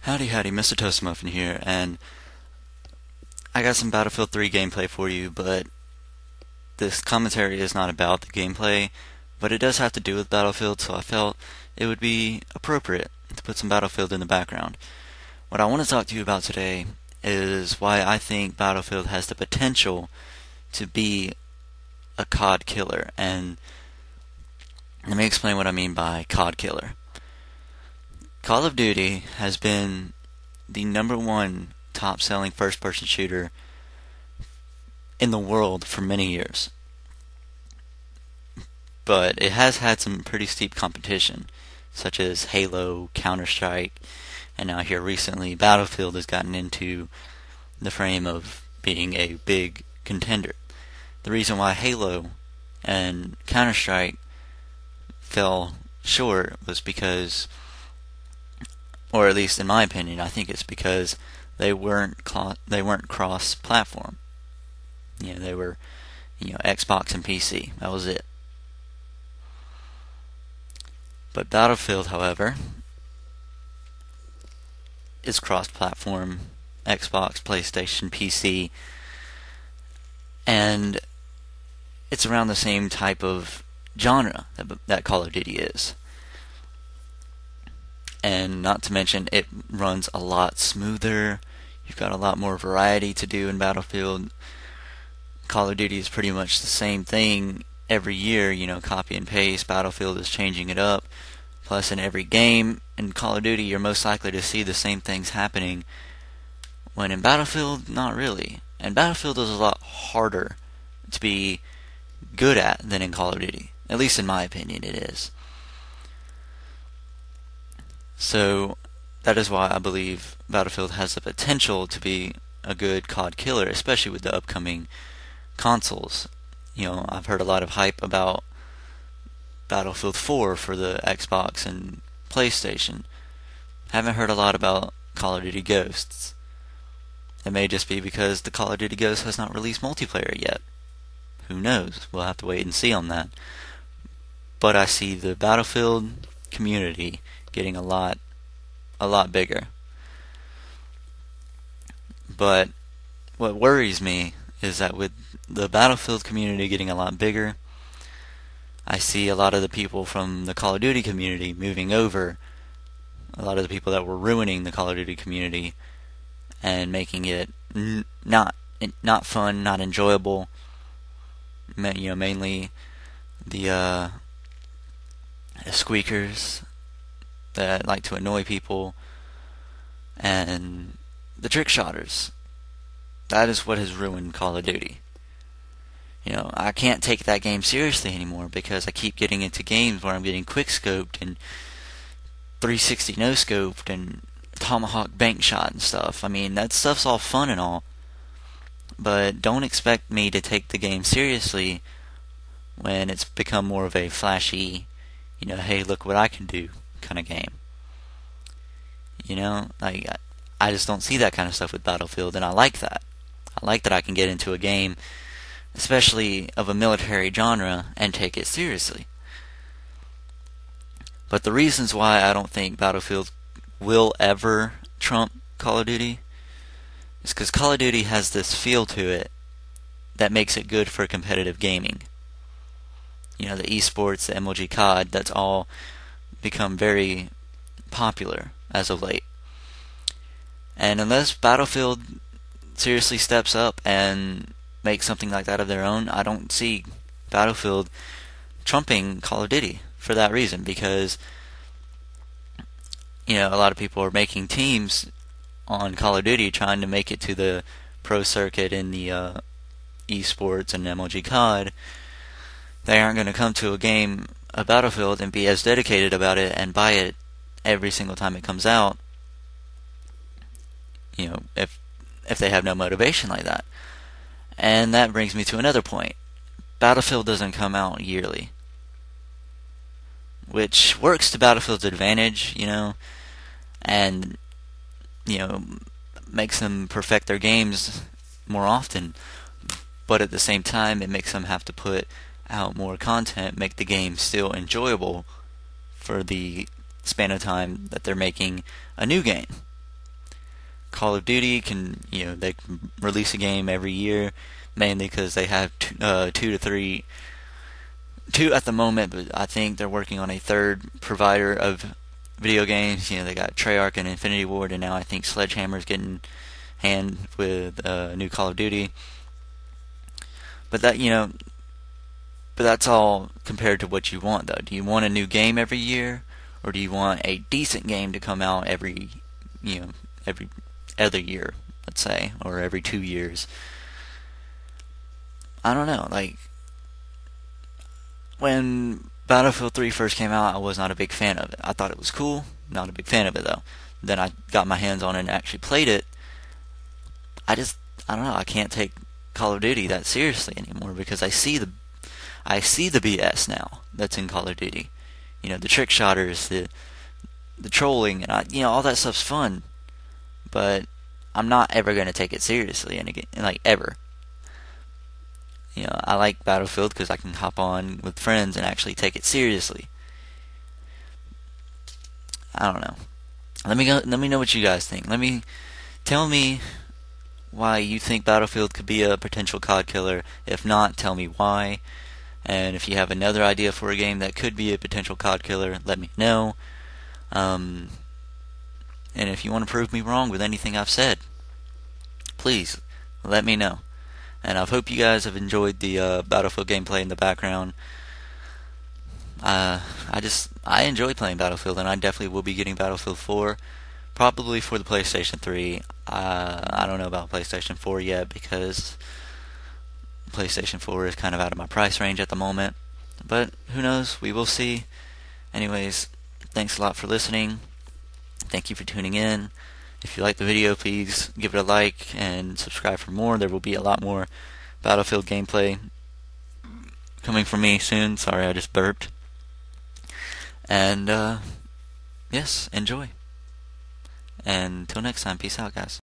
Howdy howdy, Mr. Toast Muffin here, and I got some Battlefield 3 gameplay for you, but this commentary is not about the gameplay, but it does have to do with Battlefield, so I felt it would be appropriate to put some Battlefield in the background. What I want to talk to you about today is why I think Battlefield has the potential to be a CoD killer, and let me explain what I mean by CoD killer. Call of Duty has been the #1 top-selling first-person shooter in the world for many years. But it has had some pretty steep competition, such as Halo, Counter-Strike, and now here recently Battlefield has gotten into the frame of being a big contender. The reason why Halo and Counter-Strike fell short was because, or at least in my opinion, I think it's because they weren't cross-platform. They were, Xbox and PC. That was it. But Battlefield, however, is cross-platform, Xbox, PlayStation, PC, and it's around the same type of genre that Call of Duty is. And not to mention, it runs a lot smoother. You've got a lot more variety to do in Battlefield. Call of Duty is pretty much the same thing every year, copy and paste. Battlefield is changing it up. Plus, in every game in Call of Duty, you're most likely to see the same things happening. When in Battlefield, not really. And Battlefield is a lot harder to be good at than in Call of Duty. At least in my opinion, it is. So, that is why I believe Battlefield has the potential to be a good CoD killer, especially with the upcoming consoles. I've heard a lot of hype about Battlefield 4 for the Xbox and PlayStation. Haven't heard a lot about Call of Duty Ghosts. It may just be because the Call of Duty Ghost has not released multiplayer yet. Who knows? We'll have to wait and see on that. But I see the Battlefield community getting a lot bigger. But what worries me is that with the Battlefield community getting a lot bigger, I see a lot of the people from the Call of Duty community moving over. A lot of the people that were ruining the Call of Duty community and making it not fun, not enjoyable. Mainly the squeakers that like to annoy people, and the trick shotters. That is what has ruined Call of Duty. I can't take that game seriously anymore because I keep getting into games where I'm getting quick scoped and 360 no scoped and tomahawk bank shot and stuff. That stuff's all fun and all, but don't expect me to take the game seriously when it's become more of a flashy, hey, look what I can do kind of game. I just don't see that kind of stuff with Battlefield, and I like that. I like that I can get into a game, especially of a military genre, and take it seriously. But the reasons why I don't think Battlefield will ever trump Call of Duty is because Call of Duty has this feel to it that makes it good for competitive gaming. The esports, the MLG COD, that's all become very popular as of late. And unless Battlefield seriously steps up and makes something like that of their own, I don't see Battlefield trumping Call of Duty for that reason, because a lot of people are making teams on Call of Duty trying to make it to the pro circuit in the esports and MLG COD. They aren't going to come to a game, a Battlefield, and be as dedicated about it and buy it every single time it comes out, if they have no motivation like that. And that brings me to another point. Battlefield doesn't come out yearly, which works to Battlefield's advantage, and makes them perfect their games more often. But at the same time, it makes them have to put out more content, make the game still enjoyable for the span of time that they're making a new game. Call of Duty they can release a game every year, mainly because they have two at the moment, but I think they're working on a third provider of video games. They got Treyarch and Infinity Ward, and now I think Sledgehammer's getting hand with new Call of Duty. But that's all compared to what you want, though. Do you want a new game every year, or do you want a decent game to come out every other year, let's say, or every 2 years? I don't know. Like, when Battlefield 3 first came out, I was not a big fan of it. I thought it was cool, not a big fan of it, though. Then I got my hands on it and actually played it. I don't know, I can't take Call of Duty that seriously anymore, because I see the BS now that's in Call of Duty. The trick shotters, the trolling, and all that stuff's fun, but I'm not ever going to take it seriously, and ever. I like Battlefield because I can hop on with friends and actually take it seriously. I don't know. Let me know what you guys think. Tell me why you think Battlefield could be a potential COD killer. If not, tell me why. And if you have another idea for a game that could be a potential COD killer, let me know. And if you want to prove me wrong with anything I've said, please let me know. And I hope you guys have enjoyed the Battlefield gameplay in the background. I enjoy playing Battlefield, and I definitely will be getting Battlefield 4, probably for the PlayStation 3. I don't know about PlayStation 4 yet, because PlayStation 4 is kind of out of my price range at the moment. But who knows? We will see. Anyways, thanks a lot for listening. Thank you for tuning in. If you like the video, please give it a like and subscribe for more. There will be a lot more Battlefield gameplay coming from me soon. Sorry, I just burped. And yes, enjoy. And until next time, peace out, guys.